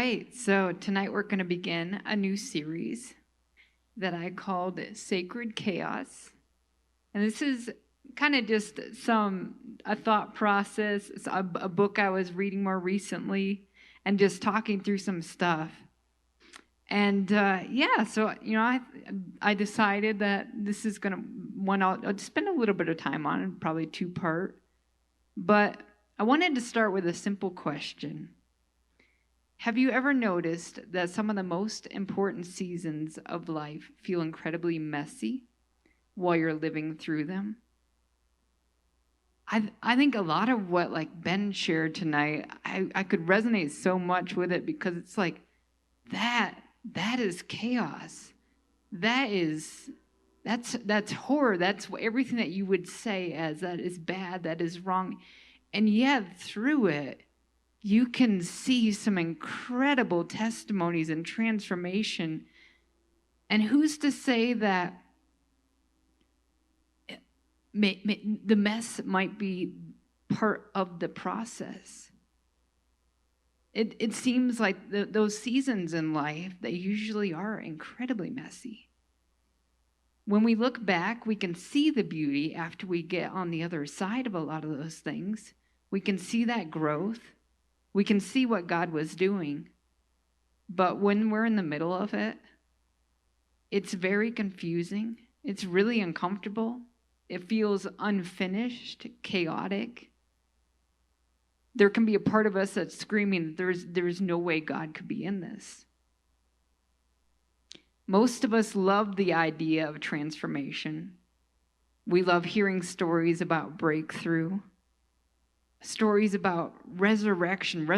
right, so tonight we're going to begin a new series that I called Sacred Chaos. And this is kind of just a thought process, it's a book I was reading more recently, and just talking through some stuff. And I decided that this is going to, I'll spend a little bit of time on, probably two-part. But I wanted to start with a simple question. Have you ever noticed that some of the most important seasons of life feel incredibly messy while you're living through them? I think a lot of what like Ben shared tonight, I could resonate so much with it because it's like that is chaos. That's horror. That's everything that you would say as that is bad, that is wrong. And yet through it, you can see some incredible testimonies and transformation. And who's to say that the mess might be part of the process? It seems like those seasons in life, they usually are incredibly messy. When we look back, we can see the beauty after we get on the other side of a lot of those things. We can see that growth. We can see what God was doing. But when we're in the middle of it, it's very confusing. It's really uncomfortable. It feels unfinished, chaotic. There can be a part of us that's screaming, there's no way God could be in this. Most of us love the idea of transformation. We love hearing stories about breakthrough. Stories about resurrection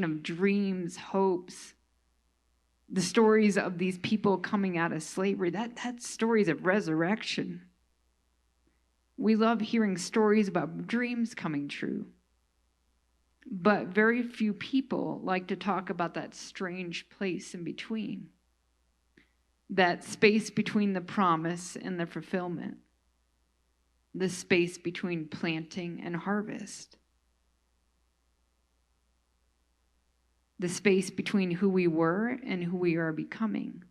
of dreams, hopes. The stories of these people coming out of slavery, that's stories of resurrection. We love hearing stories about dreams coming true. But very few people like to talk about that strange place in between. That space between the promise and the fulfillment. The space between planting and harvest. The space between who we were and who we are becoming.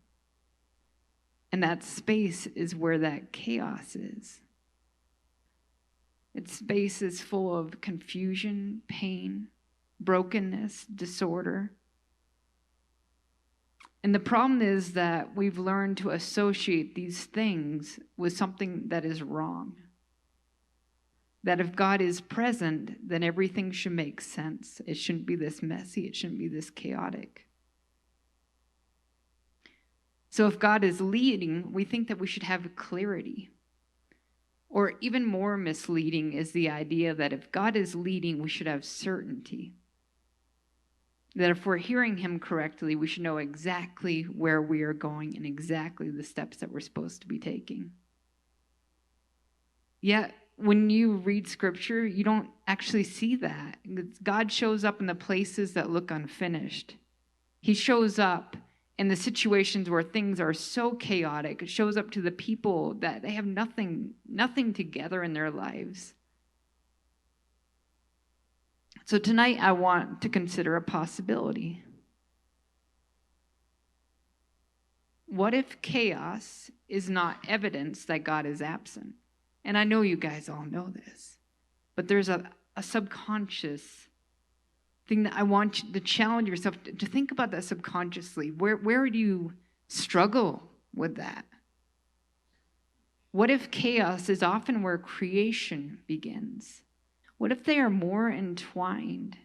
And that space is where that chaos is. Its space is full of confusion, pain, brokenness, disorder. And the problem is that we've learned to associate these things with something that is wrong. That if God is present, then everything should make sense. It shouldn't be this messy. It shouldn't be this chaotic. So if God is leading, we think that we should have clarity. Or even more misleading is the idea that if God is leading, we should have certainty. That if we're hearing him correctly, we should know exactly where we are going and exactly the steps that we're supposed to be taking. Yet, when you read scripture, you don't actually see that. God shows up in the places that look unfinished. He shows up in the situations where things are so chaotic. It shows up to the people that they have nothing together in their lives. So tonight I want to consider a possibility. What if chaos is not evidence that God is absent? And I know you guys all know this, but there's a subconscious thing that I want you to challenge yourself to think about that subconsciously. Where do you struggle with that? What if chaos is often where creation begins? What if they are more entwined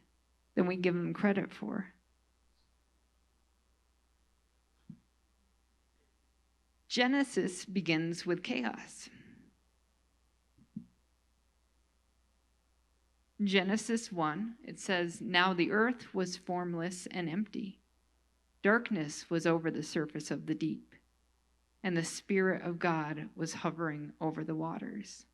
than we give them credit for? Genesis begins with chaos. Genesis 1, it says, "Now the earth was formless and empty. Darkness was over the surface of the deep, and the Spirit of God was hovering over the waters."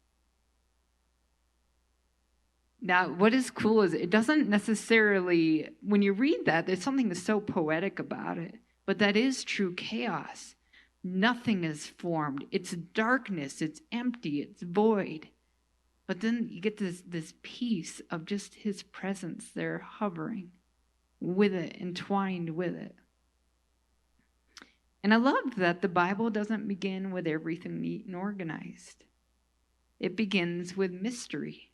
Now, what is cool is it doesn't necessarily, when you read that, there's something so poetic about it, but that is true chaos. Nothing is formed. It's darkness. It's empty. It's void. But then you get this peace of just his presence there hovering. with it, entwined with it. And I love that the Bible doesn't begin with everything neat and organized. It begins with mystery,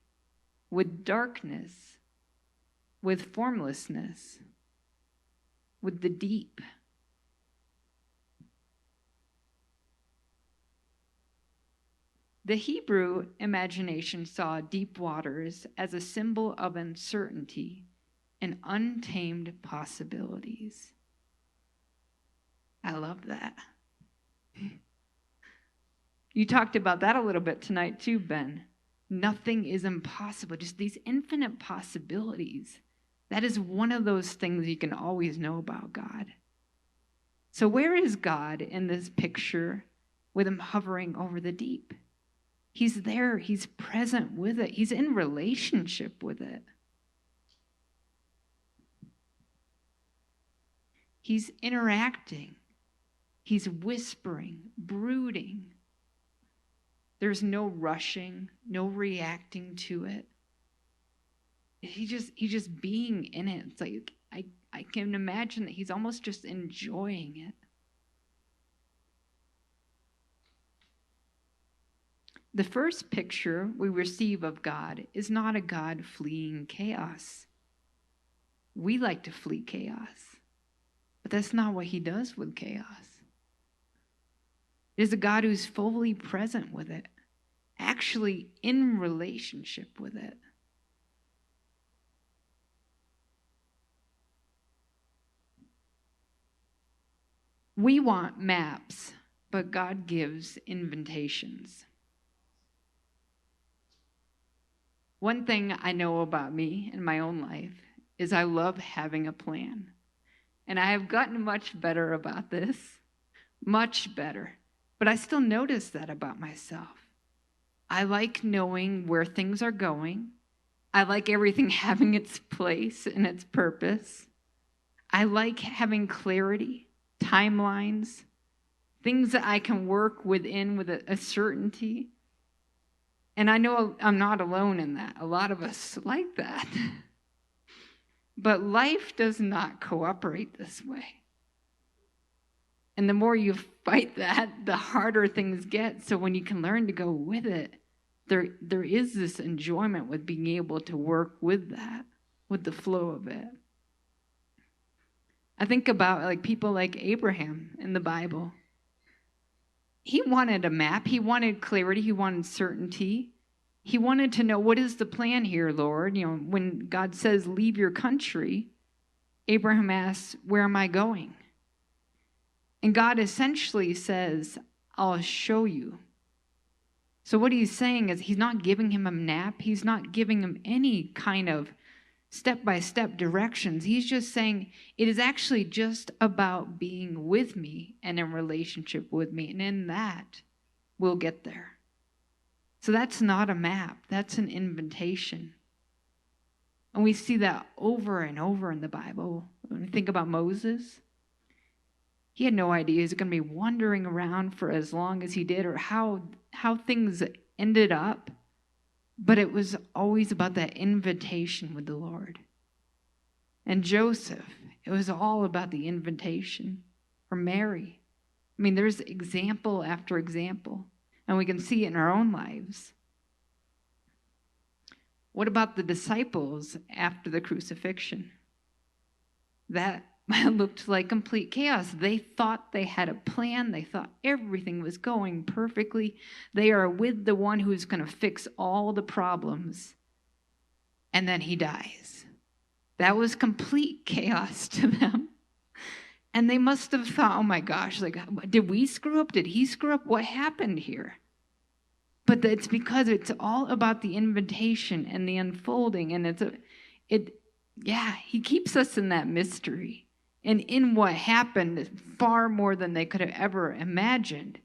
with darkness, with formlessness, with the deep. The Hebrew imagination saw deep waters as a symbol of uncertainty and untamed possibilities. I love that. You talked about that a little bit tonight too, Ben. Nothing is impossible, just these infinite possibilities. That is one of those things you can always know about God. So where is God in this picture with him hovering over the deep? He's there. He's present with it. He's in relationship with it. He's interacting. He's whispering, brooding. There's no rushing, no reacting to it. He's just being in it. It's like I can imagine that he's almost just enjoying it. The first picture we receive of God is not a God fleeing chaos. We like to flee chaos, but that's not what he does with chaos. It is a God who's fully present with it, actually in relationship with it. We want maps, but God gives invitations. One thing I know about me in my own life is I love having a plan. And I have gotten much better about this, much better. But I still notice that about myself. I like knowing where things are going. I like everything having its place and its purpose. I like having clarity, timelines, things that I can work within with a certainty. And I know I'm not alone in that. A lot of us like that. But life does not cooperate this way. And the more you fight that, the harder things get. So when you can learn to go with it, there is this enjoyment with being able to work with that, with the flow of it. I think about like people like Abraham in the Bible. He wanted a map. He wanted clarity. He wanted certainty. He wanted to know, what is the plan here, Lord? You know, when God says, leave your country, Abraham asks, where am I going? And God essentially says, I'll show you. So what he's saying is he's not giving him a map. He's not giving him any kind of step-by-step directions. He's just saying it is actually just about being with me and in relationship with me. And in that, we'll get there. So that's not a map. That's an invitation. And we see that over and over in the Bible. When we think about Moses, he had no idea he was going to be wandering around for as long as he did or how things ended up. But it was always about that invitation with the Lord. And Joseph, it was all about the invitation. Or Mary. I mean, there's example after example. And we can see it in our own lives. What about the disciples after the crucifixion? That looked like complete chaos. They thought they had a plan. They thought everything was going perfectly. They are with the one who's going to fix all the problems. And then he dies. That was complete chaos to them. And they must have thought, oh my gosh, like, did we screw up? Did he screw up? What happened here? But it's because it's all about the invitation and the unfolding. And he keeps us in that mystery. And in what happened, far more than they could have ever imagined,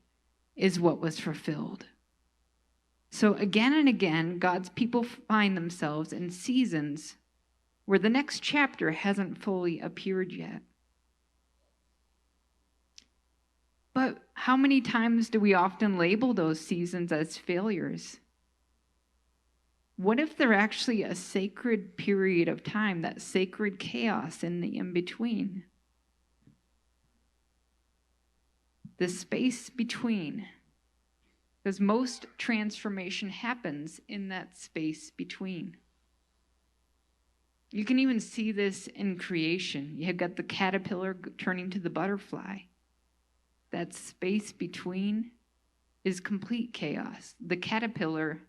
is what was fulfilled. So again and again, God's people find themselves in seasons where the next chapter hasn't fully appeared yet. But how many times do we often label those seasons as failures? What if they're actually a sacred period of time, that sacred chaos in the in-between? The space between. Because most transformation happens in that space between. You can even see this in creation. You have got the caterpillar turning to the butterfly. That space between is complete chaos. The caterpillar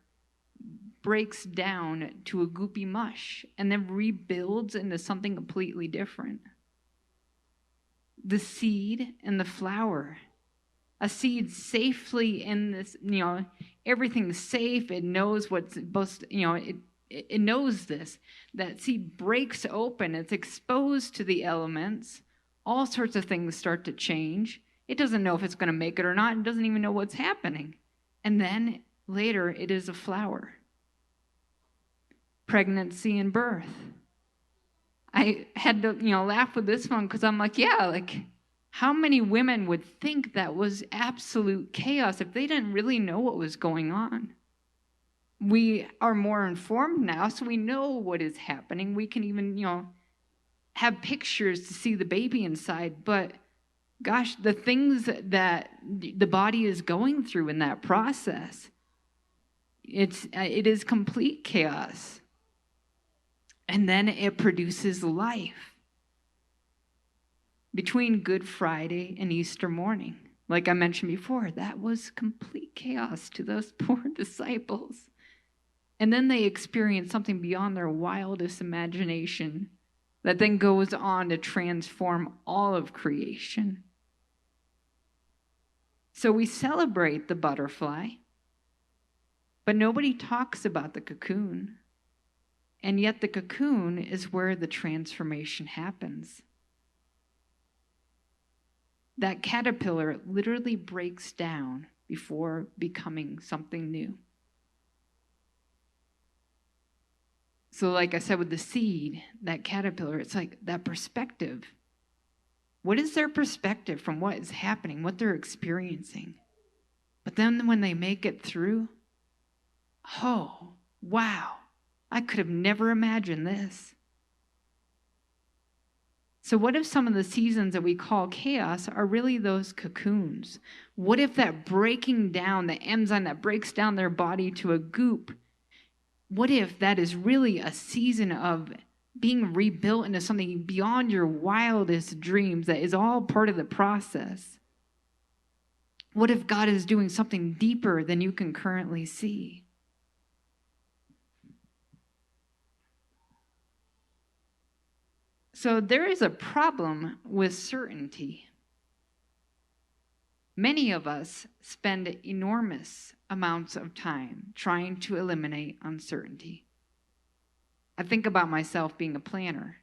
breaks down to a goopy mush and then rebuilds into something completely different. The seed and the flower. A seed safely in this, everything's safe. It knows what's supposed to, it knows this. That seed breaks open. It's exposed to the elements. All sorts of things start to change. It doesn't know if it's going to make it or not. It doesn't even know what's happening. And then later, it is a flower. Pregnancy and birth. I had to, laugh with this one because I'm like, how many women would think that was absolute chaos if they didn't really know what was going on? We are more informed now, so we know what is happening. We can even, have pictures to see the baby inside. But gosh, the things that the body is going through in that process, it is complete chaos. And then it produces life. Between Good Friday and Easter morning, like I mentioned before, that was complete chaos to those poor disciples. And then they experience something beyond their wildest imagination that then goes on to transform all of creation. So we celebrate the butterfly, but nobody talks about the cocoon. And yet the cocoon is where the transformation happens. That caterpillar literally breaks down before becoming something new. So like I said with the seed, that caterpillar, it's like that perspective. What is their perspective from what is happening, what they're experiencing? But then when they make it through, oh, wow, I could have never imagined this. So what if some of the seasons that we call chaos are really those cocoons? What if that breaking down, the enzyme that breaks down their body to a goop, what if that is really a season of being rebuilt into something beyond your wildest dreams that is all part of the process? What if God is doing something deeper than you can currently see? So there is a problem with certainty. Many of us spend enormous amounts of time trying to eliminate uncertainty. I think about myself being a planner.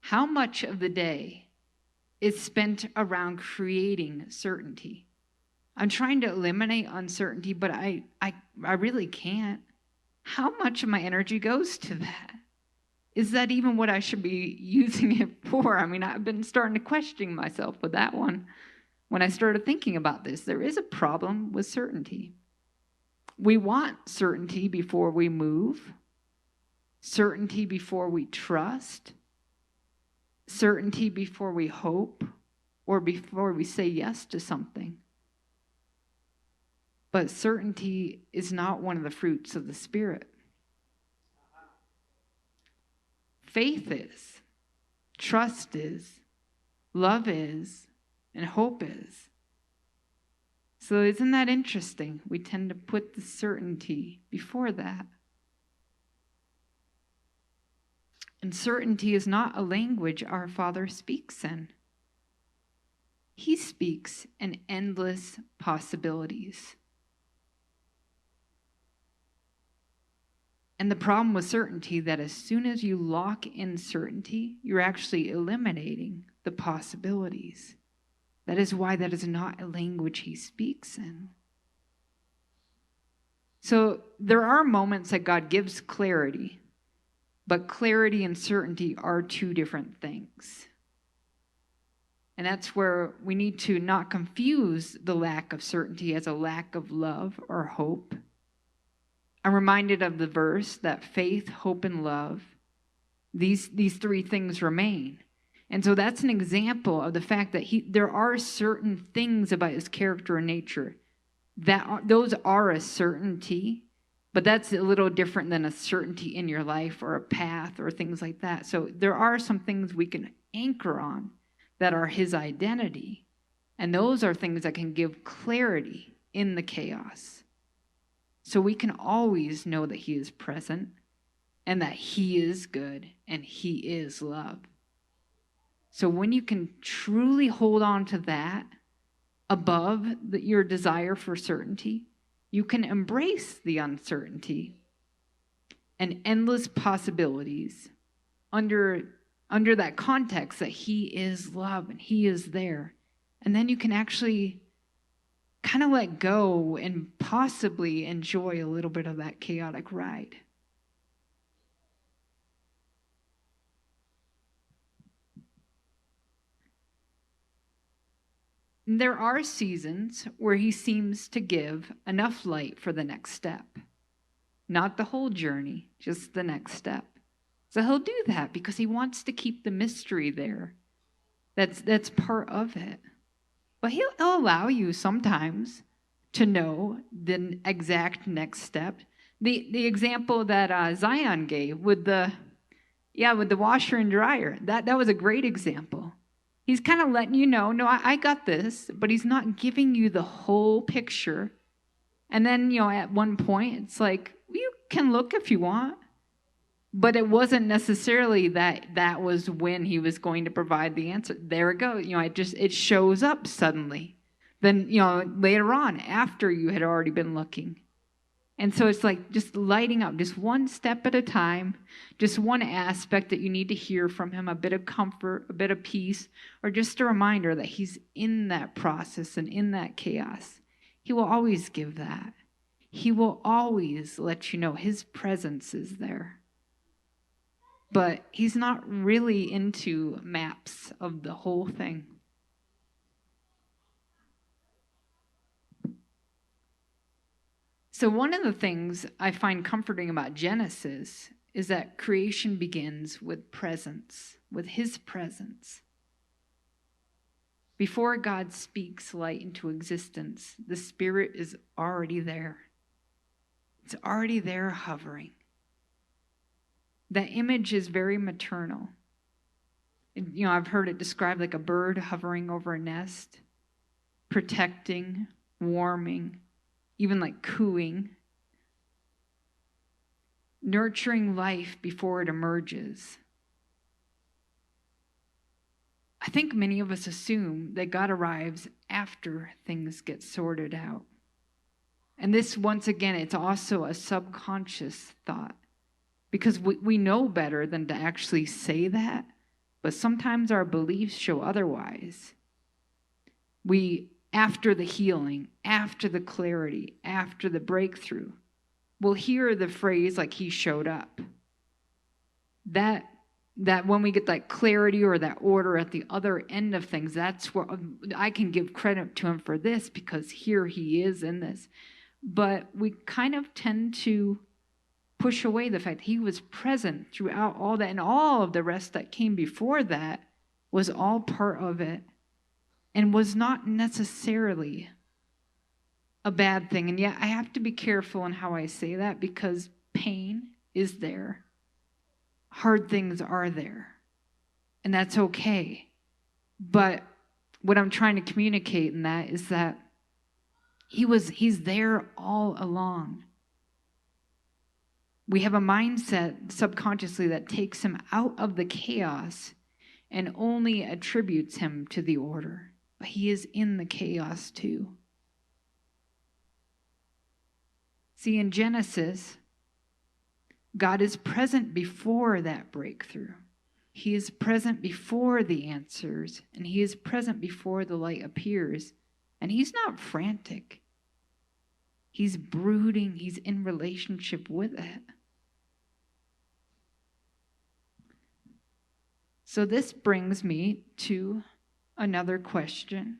How much of the day is spent around creating certainty? I'm trying to eliminate uncertainty, but I really can't. How much of my energy goes to that? Is that even what I should be using it for? I mean, I've been starting to question myself with that one. When I started thinking about this, there is a problem with certainty. We want certainty before we move, certainty before we trust, certainty before we hope, or before we say yes to something. But certainty is not one of the fruits of the Spirit. Faith is, trust is, love is, and hope is. So isn't that interesting? We tend to put the certainty before that. And certainty is not a language our Father speaks in. He speaks in endless possibilities. And the problem with certainty that as soon as you lock in certainty, you're actually eliminating the possibilities. That is why that is not a language he speaks in. So there are moments that God gives clarity, but clarity and certainty are two different things. And that's where we need to not confuse the lack of certainty as a lack of love or hope. I'm reminded of the verse that faith, hope, and love, these three things remain. And so that's an example of the fact that there are certain things about his character and nature those are a certainty, but that's a little different than a certainty in your life or a path or things like that. So there are some things we can anchor on that are his identity. And those are things that can give clarity in the chaos. So we can always know that he is present and that he is good and he is love. So when you can truly hold on to that above your desire for certainty, you can embrace the uncertainty and endless possibilities under that context that he is love and he is there. And then you can actually kind of let go and possibly enjoy a little bit of that chaotic ride. There are seasons where he seems to give enough light for the next step. Not the whole journey, just the next step. So he'll do that because he wants to keep the mystery there. That's part of it. But he'll allow you sometimes to know the exact next step. The example that Zion gave with the washer and dryer, that was a great example. He's kind of letting you know, no, I got this, but he's not giving you the whole picture. And then, at one point, it's like, you can look if you want. But it wasn't necessarily that was when he was going to provide the answer. There it goes. It shows up suddenly. Then, later on, after you had already been looking. And so it's like just lighting up, just one step at a time, just one aspect that you need to hear from him, a bit of comfort, a bit of peace, or just a reminder that he's in that process and in that chaos. He will always give that. He will always let you know his presence is there. But he's not really into maps of the whole thing. So one of the things I find comforting about Genesis is that creation begins with presence, with his presence. Before God speaks light into existence, the Spirit is already there. It's already there hovering. That image is very maternal. I've heard it described like a bird hovering over a nest, protecting, warming, even like cooing, nurturing life before it emerges. I think many of us assume that God arrives after things get sorted out. And this, once again, it's also a subconscious thought because we know better than to actually say that, but sometimes our beliefs show otherwise. After the healing, after the clarity, after the breakthrough, we'll hear the phrase like he showed up. That when we get that clarity or that order at the other end of things, that's where I can give credit to him for this because here he is in this. But we kind of tend to push away the fact he was present throughout all that, and all of the rest that came before that was all part of it. And was not necessarily a bad thing. And yet I have to be careful in how I say that because pain is there. Hard things are there. And that's okay. But what I'm trying to communicate in that is that he's there all along. We have a mindset subconsciously that takes him out of the chaos and only attributes him to the order. But he is in the chaos too. See, in Genesis, God is present before that breakthrough. He is present before the answers, and he is present before the light appears. And he's not frantic. He's brooding. He's in relationship with it. So this brings me to another question.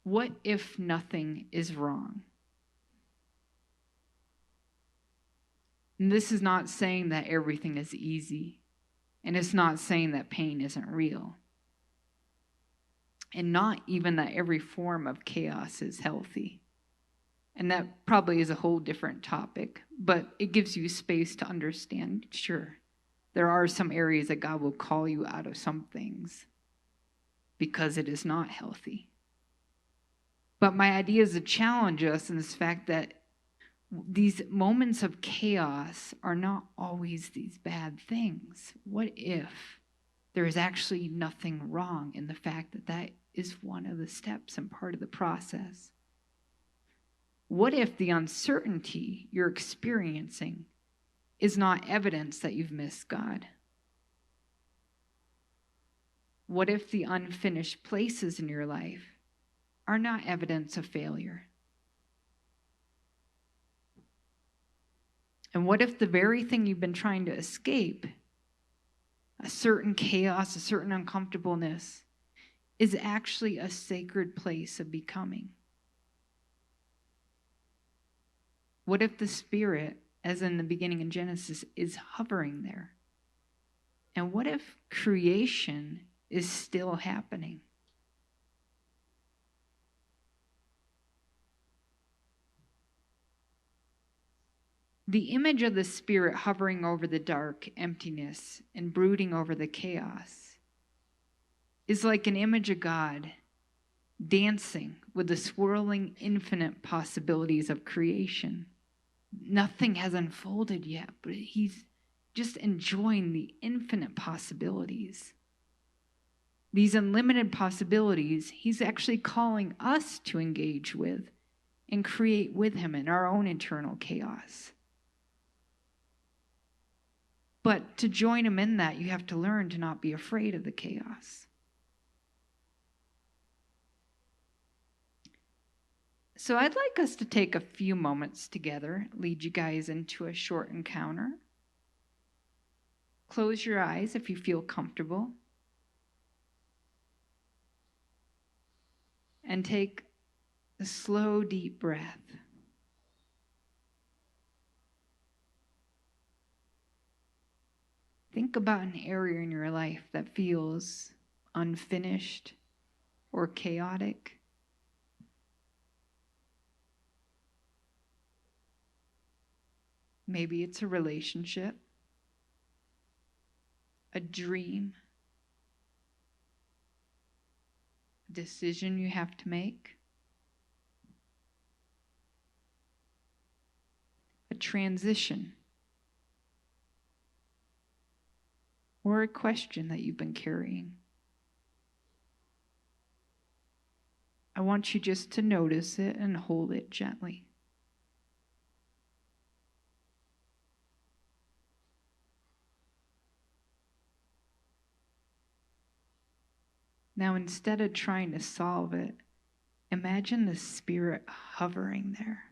What if nothing is wrong? And this is not saying that everything is easy, and it's not saying that pain isn't real, and not even that every form of chaos is healthy. And that probably is a whole different topic, but it gives you space to understand, sure, there are some areas that God will call you out of some things because it is not healthy. But my idea is to challenge us in this fact that these moments of chaos are not always these bad things. What if there is actually nothing wrong in the fact that that is one of the steps and part of the process? What if the uncertainty you're experiencing is not evidence that you've missed God? What if the unfinished places in your life are not evidence of failure? And what if the very thing you've been trying to escape, a certain chaos, a certain uncomfortableness, is actually a sacred place of becoming? What if the Spirit, as in the beginning in Genesis, is hovering there? And what if creation is still happening? The image of the Spirit hovering over the dark emptiness and brooding over the chaos is like an image of God dancing with the swirling infinite possibilities of creation. Nothing has unfolded yet, but he's just enjoying the infinite possibilities. These unlimited possibilities, he's actually calling us to engage with and create with him in our own internal chaos. But to join him in that, you have to learn to not be afraid of the chaos. So I'd like us to take a few moments together, lead you guys into a short encounter. Close your eyes if you feel comfortable. And take a slow, deep breath. Think about an area in your life that feels unfinished or chaotic. Maybe it's a relationship, a dream, a decision you have to make, a transition, or a question that you've been carrying. I want you just to notice it and hold it gently. Now, instead of trying to solve it, imagine the Spirit hovering there.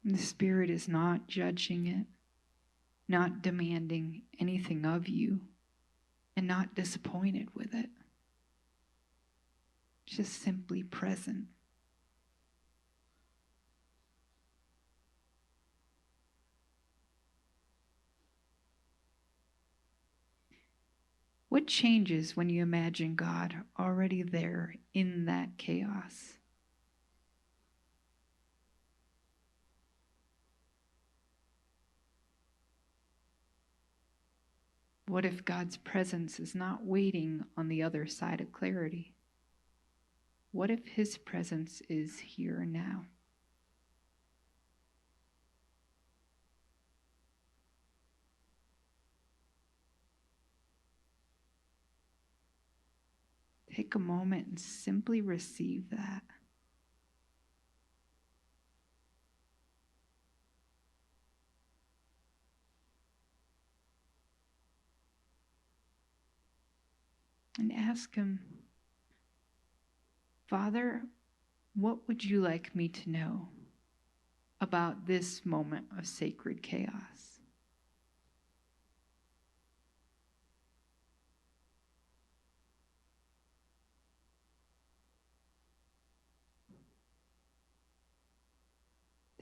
And the Spirit is not judging it, not demanding anything of you, and not disappointed with it. Just simply present. What changes when you imagine God already there in that chaos? What if God's presence is not waiting on the other side of clarity? What if his presence is here and now? Take a moment and simply receive that. And ask him, Father, what would you like me to know about this moment of sacred chaos?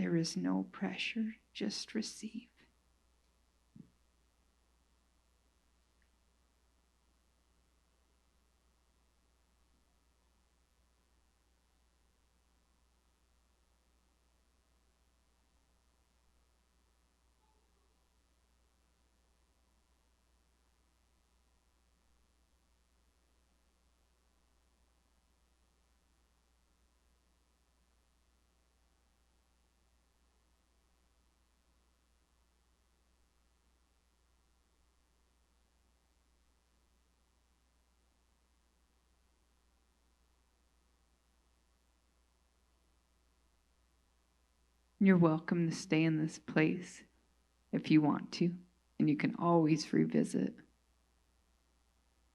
There is no pressure, just receive. You're welcome to stay in this place if you want to, and you can always revisit.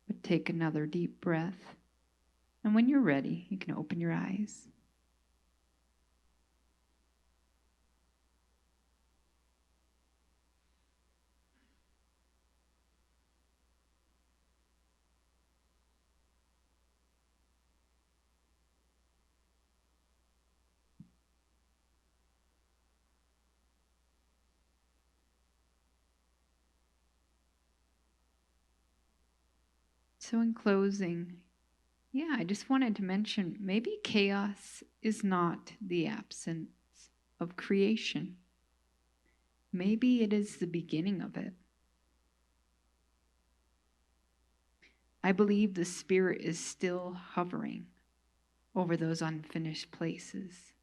But take another deep breath, and when you're ready, you can open your eyes. So in closing, I just wanted to mention maybe chaos is not the absence of creation. Maybe it is the beginning of it. I believe the Spirit is still hovering over those unfinished places,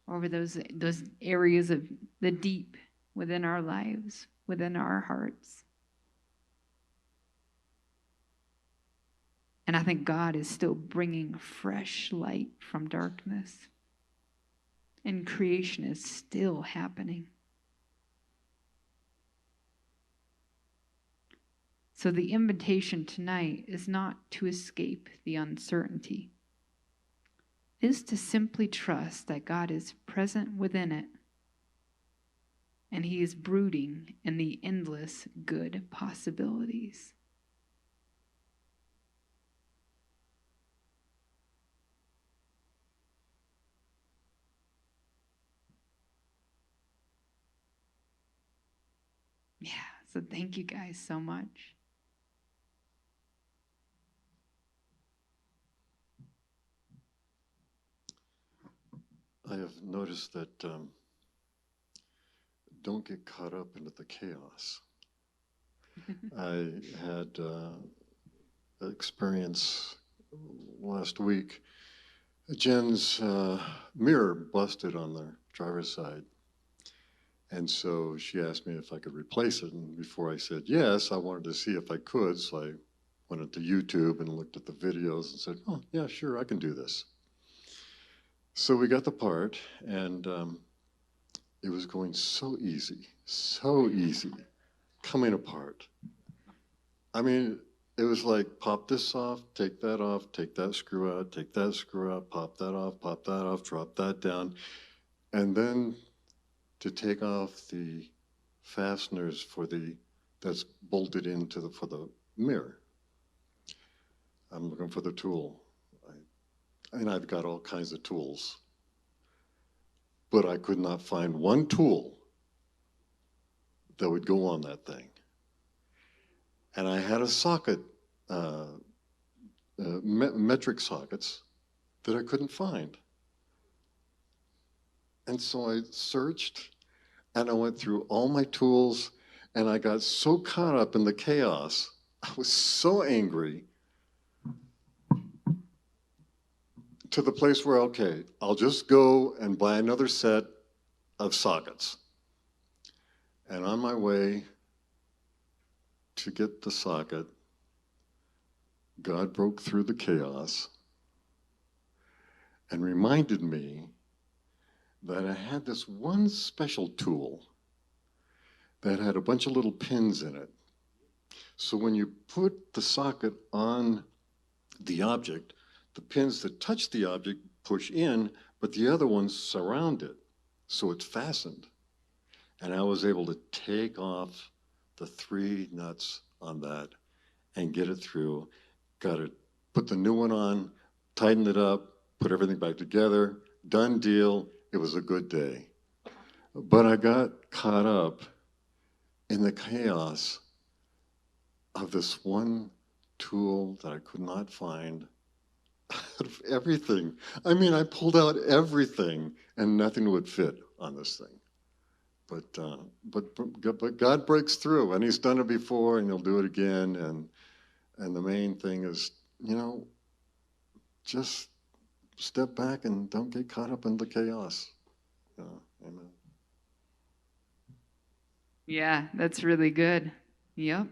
over those areas of the deep within our lives, within our hearts. And I think God is still bringing fresh light from darkness. And creation is still happening. So the invitation tonight is not to escape the uncertainty. It is to simply trust that God is present within it. And He is brooding in the endless good possibilities. So thank you guys so much. I have noticed that don't get caught up into the chaos. I had an experience last week. Jen's mirror busted on the driver's side. And so she asked me if I could replace it. And before I said yes, I wanted to see if I could. So I went into YouTube and looked at the videos and said, oh, yeah, sure, I can do this. So we got the part, and it was going so easy, coming apart. I mean, it was like, pop this off, take that screw out, take that screw out, pop that off, drop that down. And then to take off the fasteners that's bolted into for the mirror. I'm looking for the tool. And I've got all kinds of tools. But I could not find one tool that would go on that thing. And I had a socket, metric sockets, that I couldn't find. And so I searched, and I went through all my tools, and I got so caught up in the chaos. I was so angry to the place where, okay, I'll just go and buy another set of sockets. And on my way to get the socket, God broke through the chaos and reminded me that I had this one special tool that had a bunch of little pins in it. So when you put the socket on the object, the pins that touch the object push in, but the other ones surround it, so it's fastened. And I was able to take off the 3 nuts on that and get it through. Got it, put the new one on, tightened it up, put everything back together, done deal, It was a good day. But I got caught up in the chaos of this one tool that I could not find out of everything. I mean, I pulled out everything and nothing would fit on this thing. But God breaks through, and He's done it before, and He'll do it again. And the main thing is, just step back and don't get caught up in the chaos. Amen. Yeah, that's really good. Yep.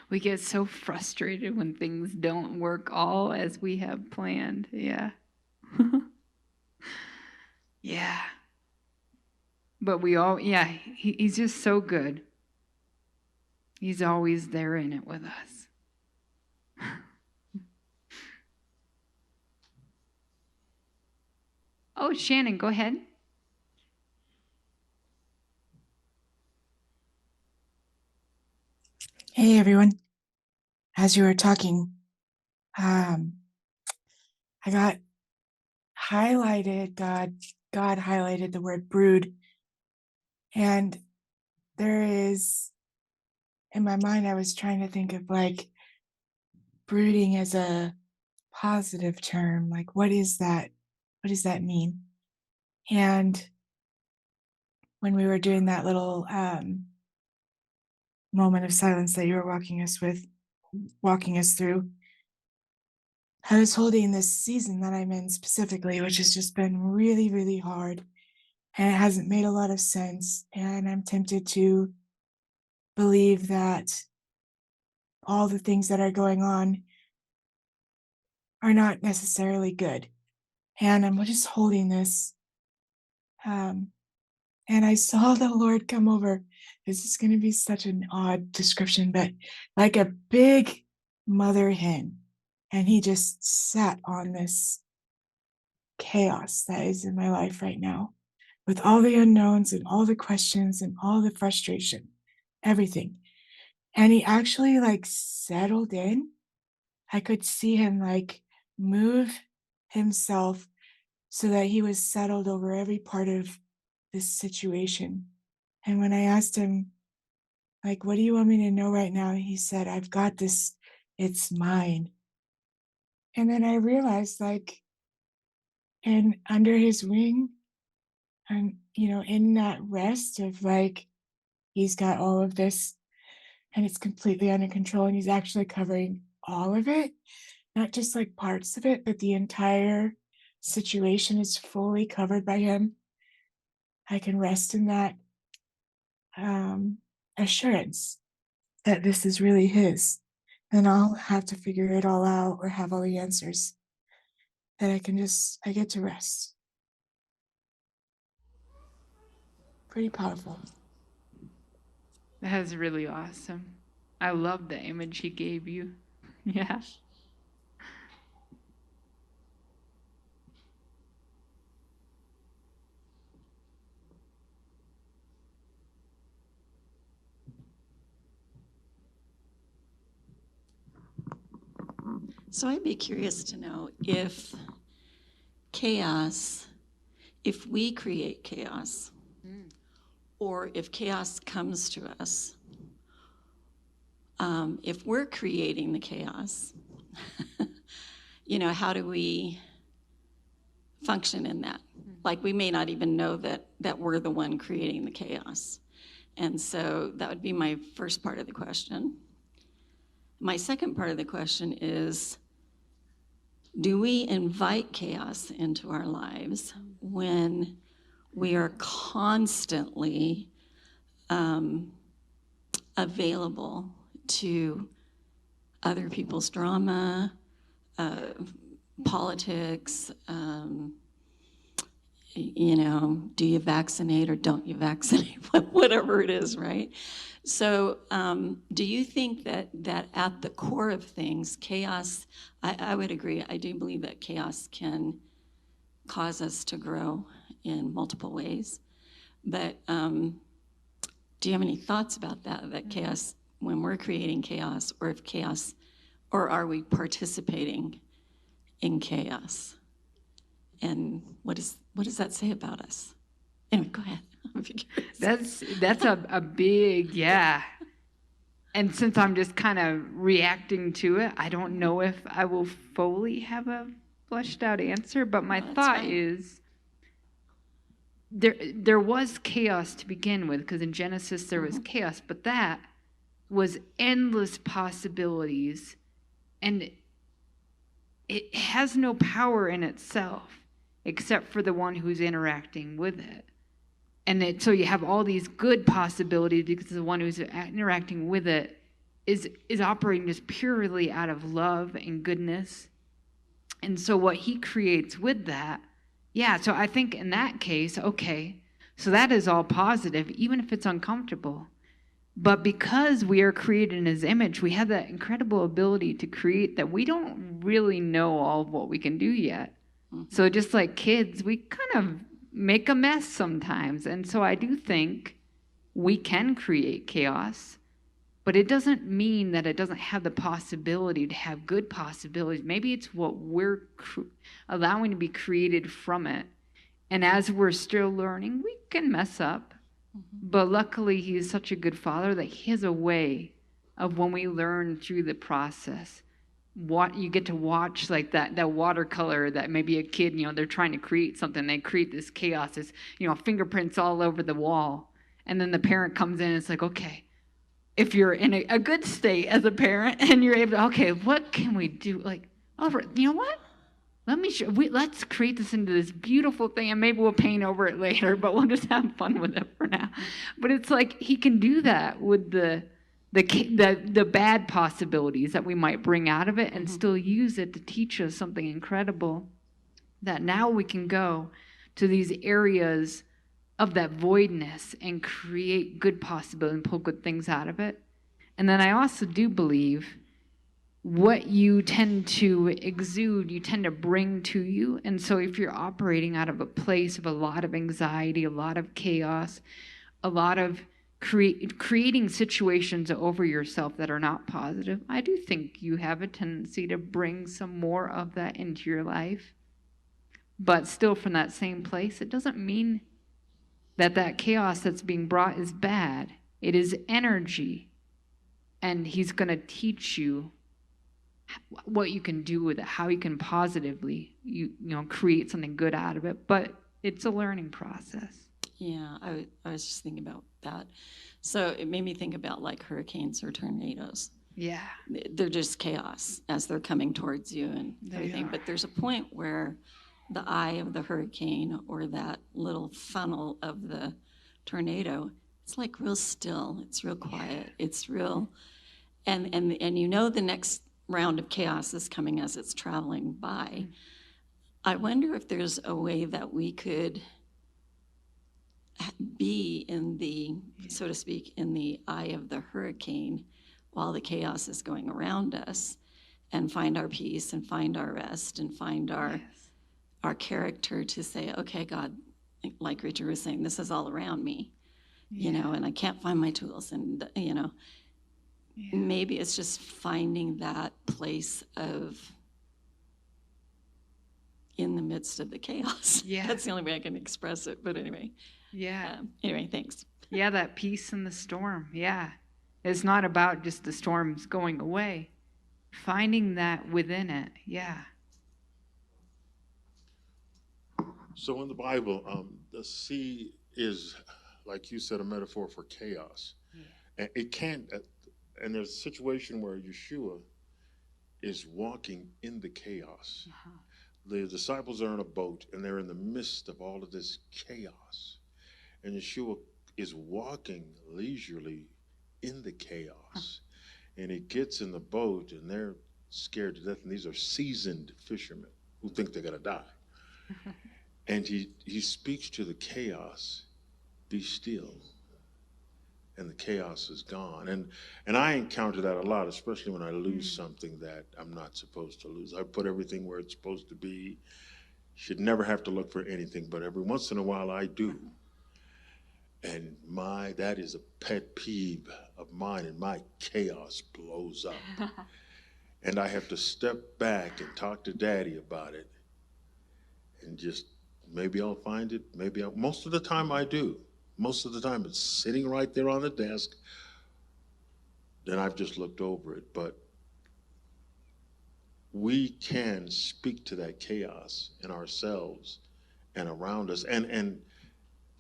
We get so frustrated when things don't work all as we have planned. Yeah. Yeah. But he's just so good. He's always there in it with us. Oh, Shannon, go ahead. Hey everyone. As you were talking, I got highlighted, God highlighted the word brood. And there is, in my mind, I was trying to think of like brooding as a positive term. Like, what is that? What does that mean? And when we were doing that little moment of silence that you were walking us through, I was holding this season that I'm in specifically, which has just been really, really hard. And it hasn't made a lot of sense. And I'm tempted to believe that all the things that are going on are not necessarily good. And I'm just holding this. And I saw the Lord come over. This is going to be such an odd description, but like a big mother hen. And he just sat on this chaos that is in my life right now, with all the unknowns and all the questions and all the frustration, everything. And he actually like settled in. I could see him like move himself so that he was settled over every part of this situation. And when I asked him, like, what do you want me to know right now? He said, I've got this, it's mine. And then I realized, like, and under his wing, and, in that rest of like, he's got all of this and it's completely under control and he's actually covering all of it, not just like parts of it, but the entire situation is fully covered by him. I can rest in that assurance that this is really his, and I'll have to figure it all out or have all the answers. That I get to rest. Pretty powerful. That is really awesome. I love the image he gave you. Yeah. So I'd be curious to know if we create chaos, or if chaos comes to us, if we're creating the chaos, how do we function in that? Like, we may not even know that we're the one creating the chaos. And so that would be my first part of the question. My second part of the question is, do we invite chaos into our lives when we are constantly available to other people's drama, politics, do you vaccinate or don't you vaccinate, whatever it is, right? So do you think that at the core of things, chaos, I would agree, I do believe that chaos can cause us to grow in multiple ways. But do you have any thoughts about that chaos, when we're creating chaos, or are we participating in chaos? And what does that say about us? Anyway, go ahead. I'm curious. That's a big, yeah. And since I'm just kind of reacting to it, I don't know if I will fully have a fleshed out answer, but my That's thought fine. is there was chaos to begin with, because in Genesis there was chaos, but that was endless possibilities, and it has no power in itself except for the one who's interacting with it. And so you have all these good possibilities because the one who's interacting with it is operating just purely out of love and goodness. And so what he creates with that, yeah, so I think in that case, okay, so that is all positive, even if it's uncomfortable. But because we are created in his image, we have that incredible ability to create that we don't really know all of what we can do yet. So just like kids, we kind of make a mess sometimes. And so I do think we can create chaos, but it doesn't mean that it doesn't have the possibility to have good possibilities. Maybe it's what we're allowing to be created from it. And as we're still learning, we can mess up. But luckily, he is such a good father that he has a way of, when we learn through the process, what you get to watch, like that watercolor that maybe a kid, they're trying to create something, they create this chaos, it's, fingerprints all over the wall. And then the parent comes in and it's like, okay, if you're in a good state as a parent and you're able to, okay, what can we do? Like, Oliver, you know what? Let's create this into this beautiful thing, and maybe we'll paint over it later, but we'll just have fun with it for now. But it's like he can do that with the bad possibilities that we might bring out of it and still use it to teach us something incredible, that now we can go to these areas of that voidness and create good possibilities and pull good things out of it. And then I also do believe what you tend to exude, you tend to bring to you. And so if you're operating out of a place of a lot of anxiety, a lot of chaos, a lot of creating situations over yourself that are not positive, I do think you have a tendency to bring some more of that into your life. But still from that same place, it doesn't mean that chaos that's being brought is bad. It is energy. And he's going to teach you what you can do with it, how you can positively create something good out of it. But it's a learning process. Yeah, I was just thinking about that. So it made me think about like hurricanes or tornadoes. Yeah. They're just chaos as they're coming towards you and everything. But there's a point where the eye of the hurricane or that little funnel of the tornado, it's like real still. It's real quiet. It's real, and the next round of chaos is coming as it's traveling by. I wonder if there's a way that we could be in the, so to speak, in the eye of the hurricane while the chaos is going around us, and find our peace and find our rest and find our character to say, okay, God, like Richard was saying, this is all around me, and I can't find my tools, and maybe it's just finding that place of in the midst of the chaos. Yeah. That's the only way I can express it. But anyway. Yeah. Anyway, thanks. Yeah, that peace in the storm. Yeah. It's not about just the storms going away. Finding that within it. Yeah. So in the Bible, the sea is, like you said, a metaphor for chaos. And it can't, and there's a situation where Yeshua is walking in the chaos. The disciples are in a boat and they're in the midst of all of this chaos. And Yeshua is walking leisurely in the chaos. And he gets in the boat and they're scared to death. And these are seasoned fishermen who think they're going to die. And he speaks to the chaos, be still. And the chaos is gone. And I encounter that a lot, especially when I lose something that I'm not supposed to lose. I put everything where it's supposed to be. Should never have to look for anything, but every once in a while I do. And that is a pet peeve of mine, and my chaos blows up. And I have to step back and talk to Daddy about it and just maybe I'll find it. Most of the time I do. Most of the time it's sitting right there on the desk. Then I've just looked over it. But we can speak to that chaos in ourselves and around us. And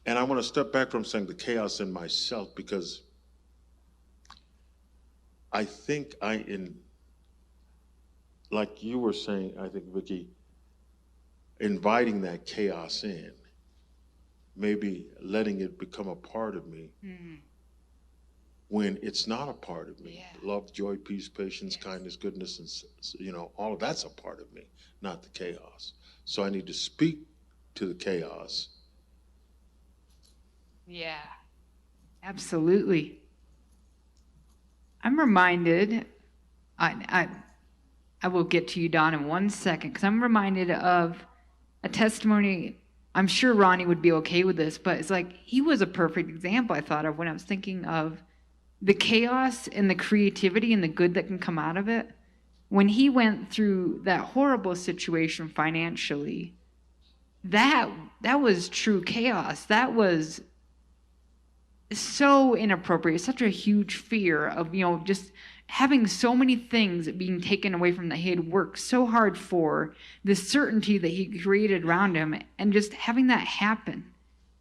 I want to step back from saying the chaos in myself, because I think like you were saying, I think, Vicki, inviting that chaos in, maybe letting it become a part of me when it's not a part of me. Yeah. Love, joy, peace, patience, kindness, goodness, and all of that's a part of me, not the chaos. So I need to speak to the chaos. Yeah, absolutely. I'm reminded, I will get to you, Don, in 1 second, because I'm reminded of a testimony. I'm sure Ronnie would be okay with this, but it's like he was a perfect example I thought of when I was thinking of the chaos and the creativity and the good that can come out of it. When he went through that horrible situation financially, that was true chaos. That was so inappropriate, such a huge fear of, just having so many things being taken away from that he had worked so hard for, the certainty that he created around him, and just having that happen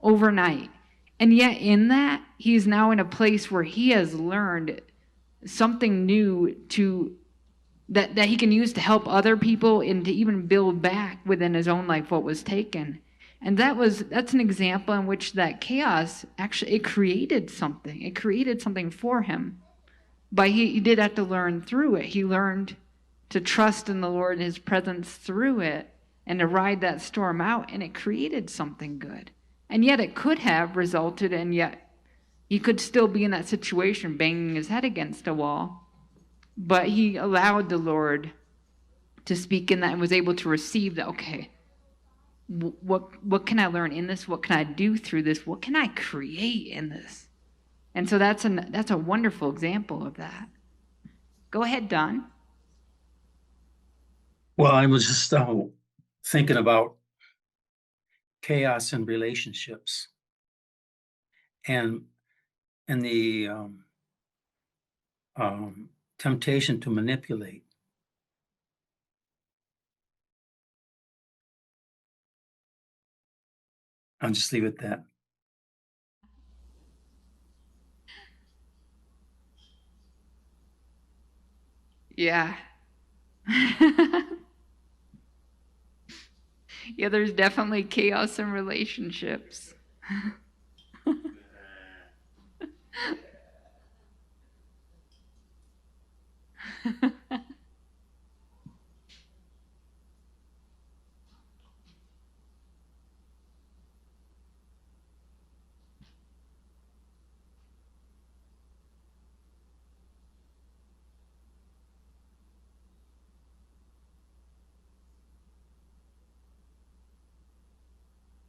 overnight. And yet in that, he's now in a place where he has learned something new that he can use to help other people and to even build back within his own life what was taken. And that's an example in which that chaos actually, it created something. It created something for him. But he did have to learn through it. He learned to trust in the Lord and his presence through it and to ride that storm out, and it created something good. And yet it could have resulted, and yet he could still be in that situation banging his head against a wall. But he allowed the Lord to speak in that and was able to receive that, okay, what can I learn in this? What can I do through this? What can I create in this? And so that's a wonderful example of that. Go ahead, Don. Well, I was just thinking about chaos in relationships and the temptation to manipulate. I'll just leave it at that. Yeah. Yeah, there's definitely chaos in relationships.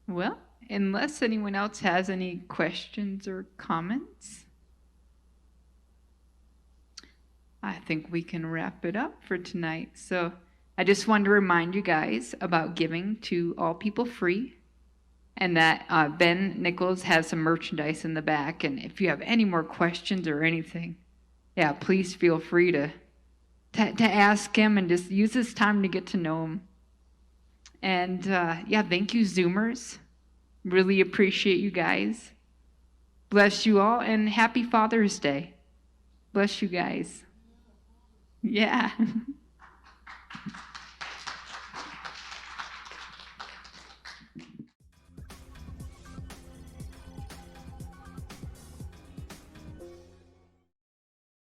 Well, unless anyone else has any questions or comments, I think we can wrap it up for tonight. So I just wanted to remind you guys about giving to All People Free, and that Ben Nichols has some merchandise in the back. And if you have any more questions or anything, yeah, please feel free to ask him and just use this time to get to know him. And yeah, thank you, Zoomers. Really appreciate you guys. Bless you all, and happy Father's Day. Bless you guys. Yeah.